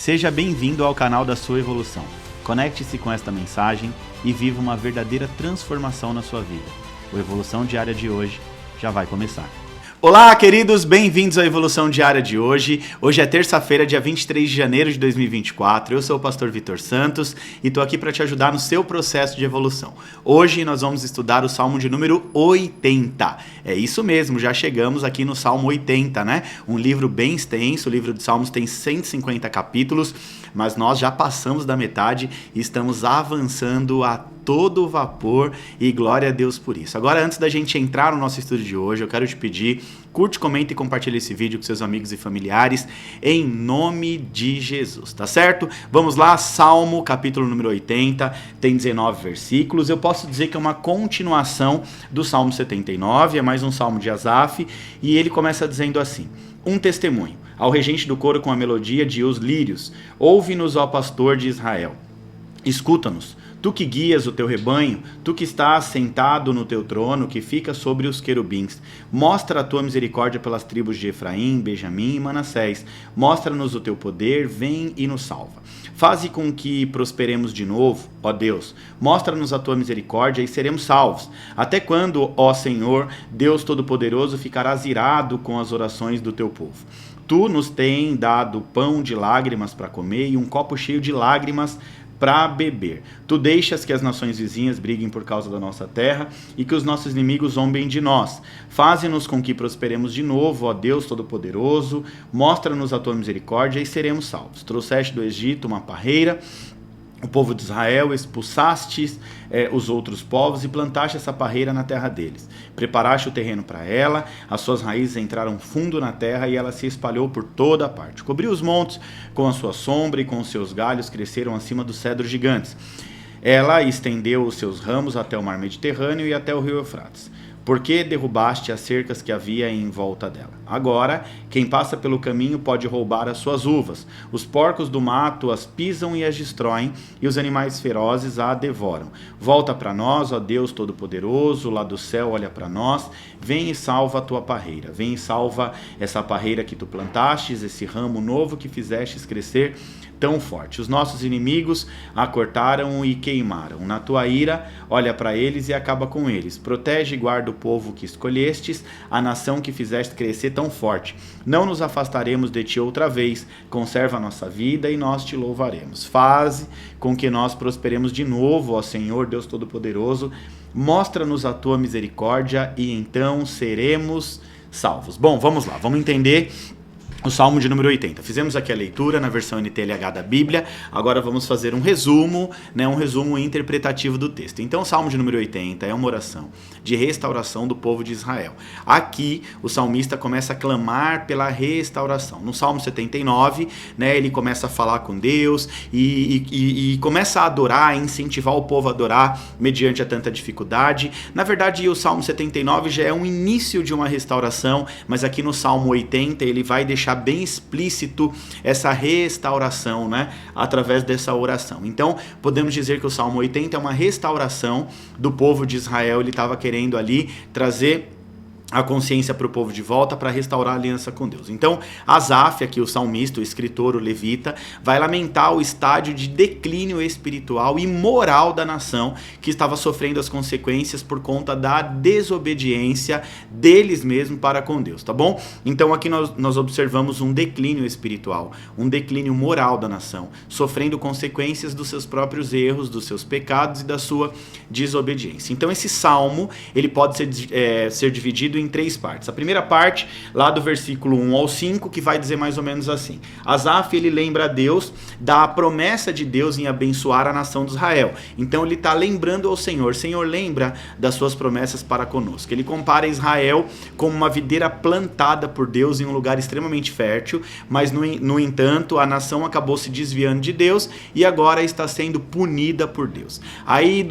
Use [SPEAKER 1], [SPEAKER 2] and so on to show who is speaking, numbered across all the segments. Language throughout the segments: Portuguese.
[SPEAKER 1] Seja bem-vindo ao canal da sua evolução. Conecte-se com esta mensagem e viva uma verdadeira transformação na sua vida. O Evolução Diária de hoje já vai começar. Olá, queridos, bem-vindos à Evolução Diária de hoje. Hoje é terça-feira, dia 23 de janeiro de 2024. Eu sou o pastor Vitor Santos e estou aqui para te ajudar no seu processo de evolução. Hoje nós vamos estudar o Salmo de número 80. É isso mesmo, já chegamos aqui no Salmo 80, né? Um livro bem extenso, o livro de Salmos tem 150 capítulos, mas nós já passamos da metade e estamos avançando a todo vapor e glória a Deus por isso. Agora, antes da gente entrar no nosso estudo de hoje, eu quero te pedir, curte, comenta e compartilha esse vídeo com seus amigos e familiares, em nome de Jesus, tá certo? Vamos lá, Salmo, capítulo número 80, tem 19 versículos. Eu posso dizer que é uma continuação do Salmo 79, é mais um Salmo de Asaf, e ele começa dizendo assim: um testemunho, ao regente do coro com a melodia de os lírios, ouve-nos, ó pastor de Israel, escuta-nos, tu que guias o teu rebanho, tu que estás sentado no teu trono, que fica sobre os querubins, mostra a tua misericórdia pelas tribos de Efraim, Benjamim e Manassés, mostra-nos o teu poder, vem e nos salva. Faze com que prosperemos de novo, ó Deus, mostra-nos a tua misericórdia e seremos salvos. Até quando, ó Senhor, Deus Todo-Poderoso, ficarás irado com as orações do teu povo? Tu nos tens dado pão de lágrimas para comer e um copo cheio de lágrimas para beber. Tu deixas que as nações vizinhas briguem por causa da nossa terra e que os nossos inimigos zombem de nós. Faze-nos com que prosperemos de novo, ó Deus Todo-Poderoso, mostra-nos a tua misericórdia e seremos salvos. Trouxeste do Egito uma parreira, o povo de Israel, expulsaste os outros povos e plantaste essa parreira na terra deles. Preparaste o terreno para ela, as suas raízes entraram fundo na terra e ela se espalhou por toda a parte. Cobriu os montes com a sua sombra e com os seus galhos cresceram acima dos cedros gigantes. Ela estendeu os seus ramos até o mar Mediterrâneo e até o rio Eufrates. Por que derrubaste as cercas que havia em volta dela? Agora, quem passa pelo caminho pode roubar as suas uvas. Os porcos do mato as pisam e as destroem, e os animais ferozes a devoram. Volta para nós, ó Deus Todo-Poderoso, lá do céu olha para nós. Vem e salva a tua parreira. Vem e salva essa parreira que tu plantastes, esse ramo novo que fizestes crescer tão forte. Os nossos inimigos a cortaram e queimaram. Na tua ira, olha para eles e acaba com eles. Protege e guarda o povo que escolhestes, a nação que fizeste crescer tão forte. Não nos afastaremos de ti outra vez. Conserva a nossa vida e nós te louvaremos. Faze com que nós prosperemos de novo, ó Senhor Deus Todo-Poderoso. Mostra-nos a tua misericórdia e então seremos salvos. Bom, vamos lá, vamos entender o Salmo de número 80. Fizemos aqui a leitura na versão NTLH da Bíblia, agora vamos fazer um resumo, um resumo interpretativo do texto. Então o Salmo de número 80 é uma oração de restauração do povo de Israel. Aqui o salmista começa a clamar pela restauração. No Salmo 79, ele começa a falar com Deus e começa a adorar, a incentivar o povo a adorar mediante a tanta dificuldade. Na verdade, o Salmo 79 já é um início de uma restauração, mas aqui no Salmo 80 ele vai deixar bem explícito essa restauração, através dessa oração. Então, podemos dizer que o Salmo 80 é uma restauração do povo de Israel. Ele estava querendo ali trazer a consciência para o povo de volta, para restaurar a aliança com Deus. Então, Asaf, aqui o salmista, o escritor, o levita, vai lamentar o estágio de declínio espiritual e moral da nação que estava sofrendo as consequências por conta da desobediência deles mesmos para com Deus, tá bom? Então, aqui nós observamos um declínio espiritual, um declínio moral da nação, sofrendo consequências dos seus próprios erros, dos seus pecados e da sua desobediência. Então, esse salmo, ele pode ser dividido em 3 partes. A primeira parte, lá do versículo 1 ao 5, que vai dizer mais ou menos assim: Asaf, ele lembra a Deus da promessa de Deus em abençoar a nação de Israel. Então ele está lembrando ao Senhor: Senhor, lembra das suas promessas para conosco. Ele compara Israel como uma videira plantada por Deus em um lugar extremamente fértil, mas no entanto a nação acabou se desviando de Deus e agora está sendo punida por Deus. Aí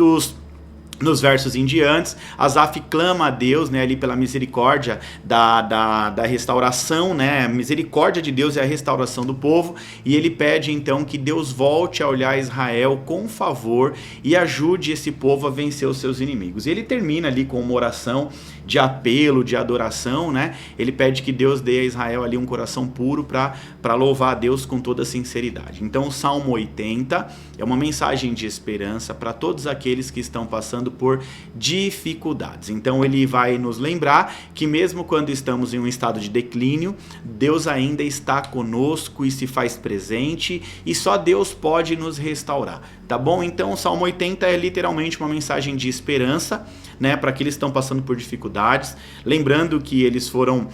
[SPEAKER 1] Nos versos em diante, Asaf clama a Deus, né, ali pela misericórdia da restauração, né, a misericórdia de Deus é a restauração do povo, e ele pede então que Deus volte a olhar Israel com favor e ajude esse povo a vencer os seus inimigos. E ele termina ali com uma oração de apelo, de adoração, né, ele pede que Deus dê a Israel ali um coração puro para louvar a Deus com toda sinceridade. Então o Salmo 80 é uma mensagem de esperança para todos aqueles que estão passando por dificuldades. Então ele vai nos lembrar que mesmo quando estamos em um estado de declínio, Deus ainda está conosco e se faz presente, e só Deus pode nos restaurar, tá bom? Então o Salmo 80 é literalmente uma mensagem de esperança, né, para aqueles que estão passando por dificuldades, lembrando que eles foram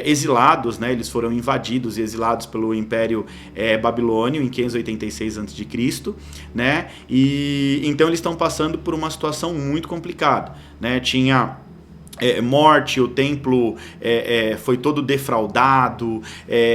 [SPEAKER 1] exilados, né, eles foram invadidos e exilados pelo Império Babilônio em 586 a.C., né, e então eles estão passando por uma situação muito complicada, né, tinha morte, o templo foi todo defraudado,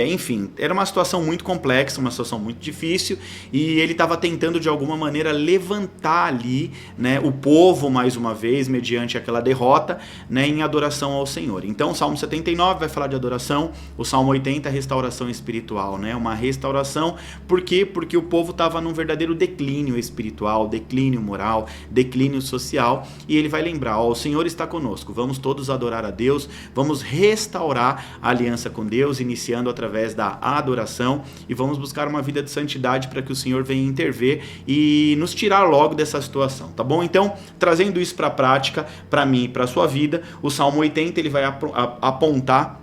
[SPEAKER 1] enfim, era uma situação muito complexa, uma situação muito difícil, e ele estava tentando de alguma maneira levantar ali, né, o povo mais uma vez, mediante aquela derrota, né, em adoração ao Senhor. Então o Salmo 79 vai falar de adoração, o Salmo 80 é restauração espiritual, né, uma restauração, por quê? Porque o povo estava num verdadeiro declínio espiritual, declínio moral, declínio social, e ele vai lembrar, ó, o Senhor está conosco, vamos todos adorar a Deus, vamos restaurar a aliança com Deus, iniciando através da adoração, e vamos buscar uma vida de santidade para que o Senhor venha intervir e nos tirar logo dessa situação, tá bom? Então, trazendo isso para a prática, para mim e para a sua vida, o Salmo 80 ele vai apontar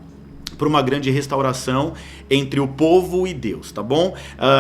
[SPEAKER 1] para uma grande restauração entre o povo e Deus, tá bom?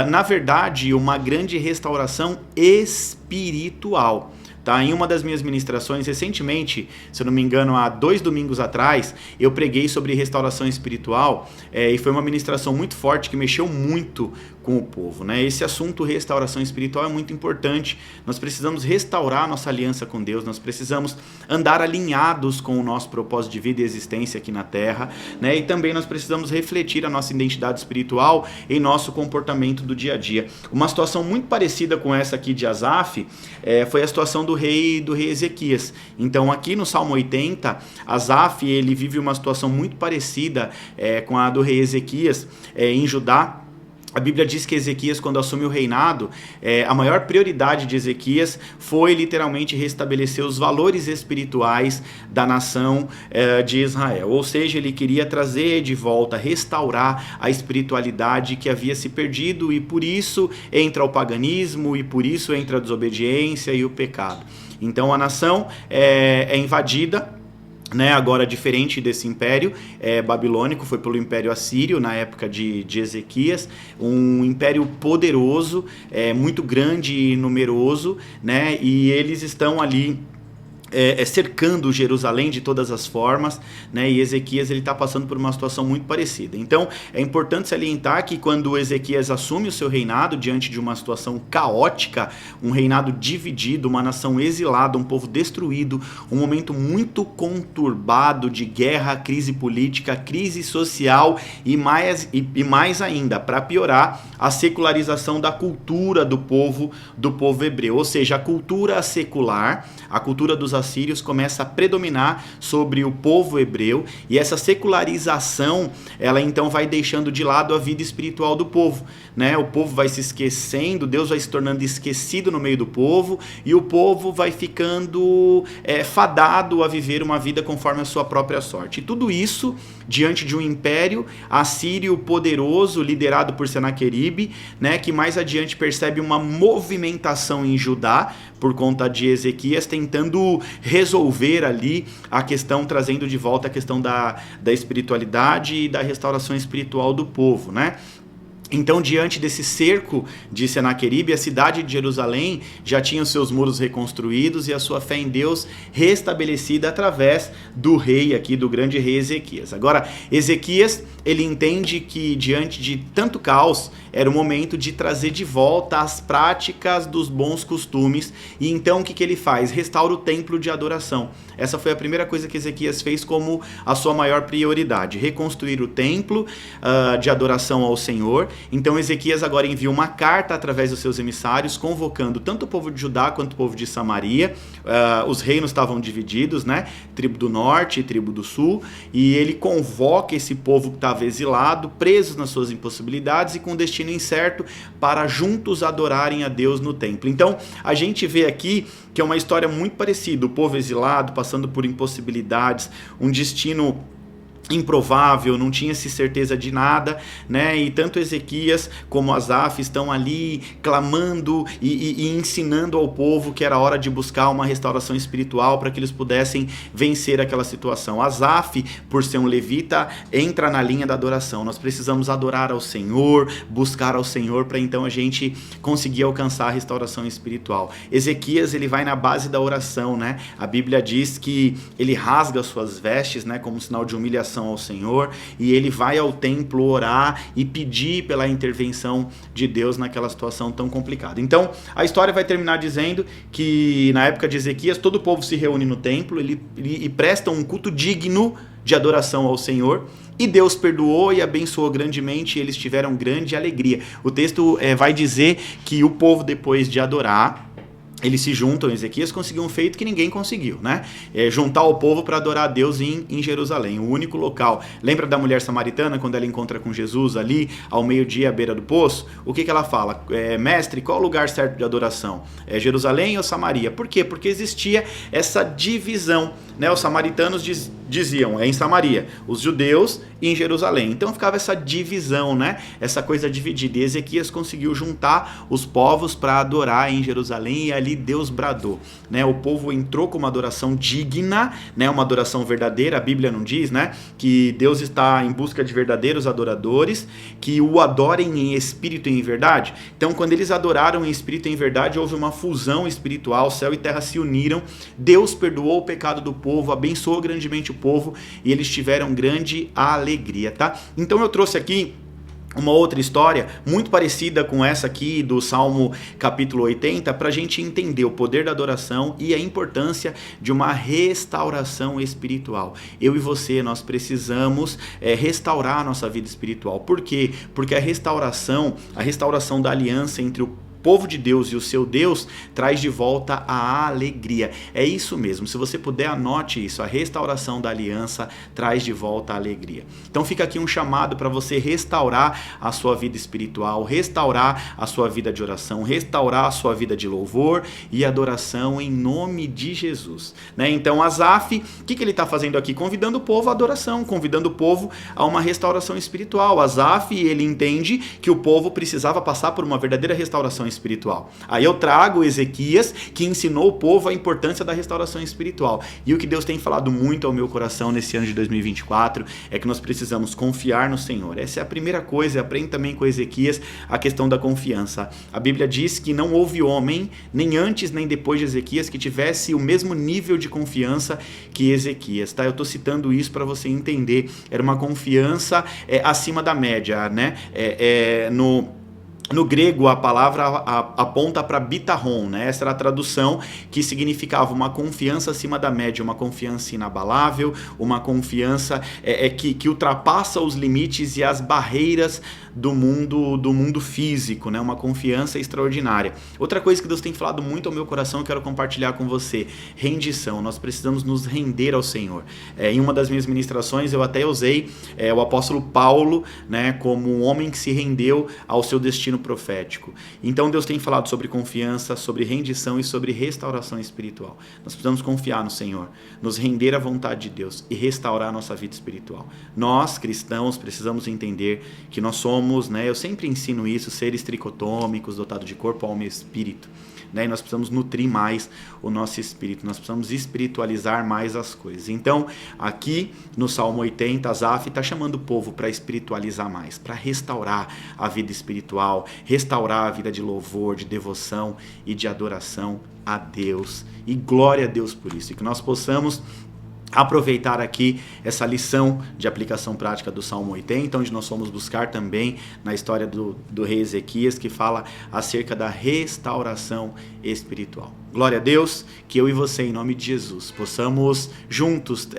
[SPEAKER 1] Na verdade, uma grande restauração espiritual. Tá? Em uma das minhas ministrações, recentemente, se eu não me engano, há 2 domingos atrás, eu preguei sobre restauração espiritual, e foi uma ministração muito forte que mexeu muito com o povo, né? Esse assunto, restauração espiritual, é muito importante. Nós precisamos restaurar a nossa aliança com Deus, nós precisamos andar alinhados com o nosso propósito de vida e existência aqui na Terra, né? E também nós precisamos refletir a nossa identidade espiritual em nosso comportamento do dia a dia. Uma situação muito parecida com essa aqui de Asaf foi a situação do rei Ezequias. Então aqui no Salmo 80, Asaf ele vive uma situação muito parecida com a do rei Ezequias em Judá. A Bíblia diz que Ezequias, quando assumiu o reinado, a maior prioridade de Ezequias foi literalmente restabelecer os valores espirituais da nação de Israel. Ou seja, ele queria trazer de volta, restaurar a espiritualidade que havia se perdido, e por isso entra o paganismo, e por isso entra a desobediência e o pecado. Então a nação é invadida, né, agora diferente desse império babilônico, foi pelo império assírio na época de Ezequias, um império poderoso, muito grande e numeroso, né, e eles estão ali cercando Jerusalém de todas as formas, né? E Ezequias ele está passando por uma situação muito parecida. Então é importante salientar que quando Ezequias assume o seu reinado diante de uma situação caótica, um reinado dividido, uma nação exilada, um povo destruído, um momento muito conturbado de guerra, crise política, crise social e mais ainda, para piorar, a secularização da cultura do povo hebreu, ou seja, a cultura secular, a cultura dos assírios começa a predominar sobre o povo hebreu, e essa secularização, ela então vai deixando de lado a vida espiritual do povo, né? O povo vai se esquecendo, Deus vai se tornando esquecido no meio do povo, e o povo vai ficando fadado a viver uma vida conforme a sua própria sorte. E tudo isso diante de um império assírio poderoso, liderado por Senaqueribe, né? Que mais adiante percebe uma movimentação em Judá, por conta de Ezequias, tentando resolver ali a questão, trazendo de volta a questão da espiritualidade e da restauração espiritual do povo, né? Então, diante desse cerco de Senaqueribe, a cidade de Jerusalém já tinha os seus muros reconstruídos e a sua fé em Deus restabelecida através do rei aqui, do grande rei Ezequias. Agora, Ezequias, ele entende que diante de tanto caos, era o momento de trazer de volta as práticas dos bons costumes. E então o que ele faz? Restaura o templo de adoração. Essa foi a primeira coisa que Ezequias fez como a sua maior prioridade, reconstruir o templo de adoração ao Senhor. Então Ezequias agora envia uma carta através dos seus emissários, convocando tanto o povo de Judá quanto o povo de Samaria. Os reinos estavam divididos, né? Tribo do norte e tribo do sul, e ele convoca esse povo que estava exilado, presos nas suas impossibilidades e com destino incerto, para juntos adorarem a Deus no templo. Então a gente vê aqui que é uma história muito parecida, o povo exilado passando por impossibilidades, um destino improvável, não tinha-se certeza de nada, né? E tanto Ezequias como Asaf estão ali clamando e ensinando ao povo que era hora de buscar uma restauração espiritual para que eles pudessem vencer aquela situação. Asaf, por ser um levita, entra na linha da adoração. Nós precisamos adorar ao Senhor, buscar ao Senhor, para então a gente conseguir alcançar a restauração espiritual. Ezequias, ele vai na base da oração, né? A Bíblia diz que ele rasga suas vestes, né, como sinal de humilhação ao Senhor, e ele vai ao templo orar e pedir pela intervenção de Deus naquela situação tão complicada. Então, a história vai terminar dizendo que na época de Ezequias, todo o povo se reúne no templo e presta um culto digno de adoração ao Senhor, e Deus perdoou e abençoou grandemente, e eles tiveram grande alegria. O texto vai dizer que o povo, depois de adorar, eles se juntam, Ezequias conseguiu um feito que ninguém conseguiu, né? Juntar o povo para adorar a Deus em Jerusalém, o único local. Lembra da mulher samaritana, quando ela encontra com Jesus ali, ao meio-dia, à beira do poço? O que ela fala? Mestre, qual é o lugar certo de adoração? É Jerusalém ou Samaria? Por quê? Porque existia essa divisão, né? Os samaritanos diziam, em Samaria, os judeus em Jerusalém. Então ficava essa divisão, né? Essa coisa dividida. E Ezequias conseguiu juntar os povos para adorar em Jerusalém, e ali Deus bradou, né? O povo entrou com uma adoração digna, né? Uma adoração verdadeira. A Bíblia não diz, né, que Deus está em busca de verdadeiros adoradores, que o adorem em espírito e em verdade. Então, quando eles adoraram em espírito e em verdade, houve uma fusão espiritual, céu e terra se uniram, Deus perdoou o pecado do povo, abençoou grandemente o povo, e eles tiveram grande alegria, tá? Então eu trouxe aqui uma outra história muito parecida com essa aqui do Salmo capítulo 80, para a gente entender o poder da adoração e a importância de uma restauração espiritual. Eu e você, nós precisamos restaurar a nossa vida espiritual. Por quê? Porque a restauração da aliança entre o povo de Deus e o seu Deus traz de volta a alegria. É isso mesmo, se você puder, anote isso. A restauração da aliança traz de volta a alegria. Então fica aqui um chamado para você restaurar a sua vida espiritual, restaurar a sua vida de oração, restaurar a sua vida de louvor e adoração em nome de Jesus, né? Então Asaf, o que ele está fazendo aqui? Convidando o povo à adoração, convidando o povo a uma restauração espiritual. Asaf, ele entende que o povo precisava passar por uma verdadeira restauração espiritual. Aí eu trago Ezequias, que ensinou o povo a importância da restauração espiritual. E o que Deus tem falado muito ao meu coração nesse ano de 2024 é que nós precisamos confiar no Senhor. Essa é a primeira coisa. Aprende também com Ezequias a questão da confiança. A Bíblia diz que não houve homem, nem antes nem depois de Ezequias, que tivesse o mesmo nível de confiança que Ezequias, tá? Eu estou citando isso para você entender. Era uma confiança acima da média, né? No grego, a palavra aponta para bitarron, né? Essa era a tradução, que significava uma confiança acima da média, uma confiança inabalável, uma confiança que ultrapassa os limites e as barreiras do mundo físico, né? Uma confiança extraordinária. Outra coisa que Deus tem falado muito ao meu coração, eu quero compartilhar com você: rendição. Nós precisamos nos render ao Senhor. Em uma das minhas ministrações, eu até usei o apóstolo Paulo, né, como um homem que se rendeu ao seu destino profético. Então Deus tem falado sobre confiança, sobre rendição e sobre restauração espiritual. Nós precisamos confiar no Senhor, nos render à vontade de Deus e restaurar a nossa vida espiritual. Nós, cristãos, precisamos entender que nós somos, né, eu sempre ensino isso, seres tricotômicos, dotados de corpo, alma e espírito. Né? E nós precisamos nutrir mais o nosso espírito, nós precisamos espiritualizar mais as coisas. Então, aqui no Salmo 80, Asaf está chamando o povo para espiritualizar mais, para restaurar a vida espiritual, restaurar a vida de louvor, de devoção e de adoração a Deus. E glória a Deus por isso, e que nós possamos aproveitar aqui essa lição de aplicação prática do Salmo 80, onde nós fomos buscar também na história do rei Ezequias, que fala acerca da restauração espiritual. Glória a Deus, que eu e você, em nome de Jesus, possamos juntos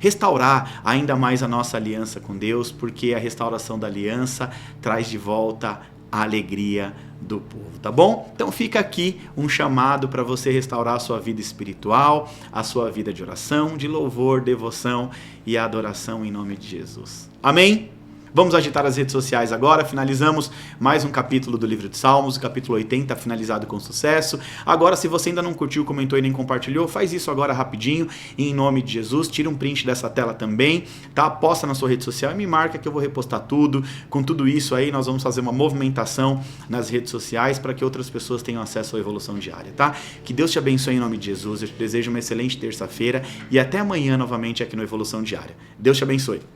[SPEAKER 1] restaurar ainda mais a nossa aliança com Deus, porque a restauração da aliança traz de volta a alegria do povo, tá bom? Então fica aqui um chamado para você restaurar a sua vida espiritual, a sua vida de oração, de louvor, devoção e adoração em nome de Jesus. Amém? Vamos agitar as redes sociais agora, finalizamos mais um capítulo do livro de Salmos, o capítulo 80, finalizado com sucesso. Agora, se você ainda não curtiu, comentou e nem compartilhou, faz isso agora rapidinho, em nome de Jesus, tira um print dessa tela também, tá? Posta na sua rede social e me marca que eu vou repostar tudo. Com tudo isso aí, nós vamos fazer uma movimentação nas redes sociais para que outras pessoas tenham acesso à evolução diária, tá? Que Deus te abençoe em nome de Jesus, eu te desejo uma excelente terça-feira e até amanhã novamente aqui no Evolução Diária. Deus te abençoe.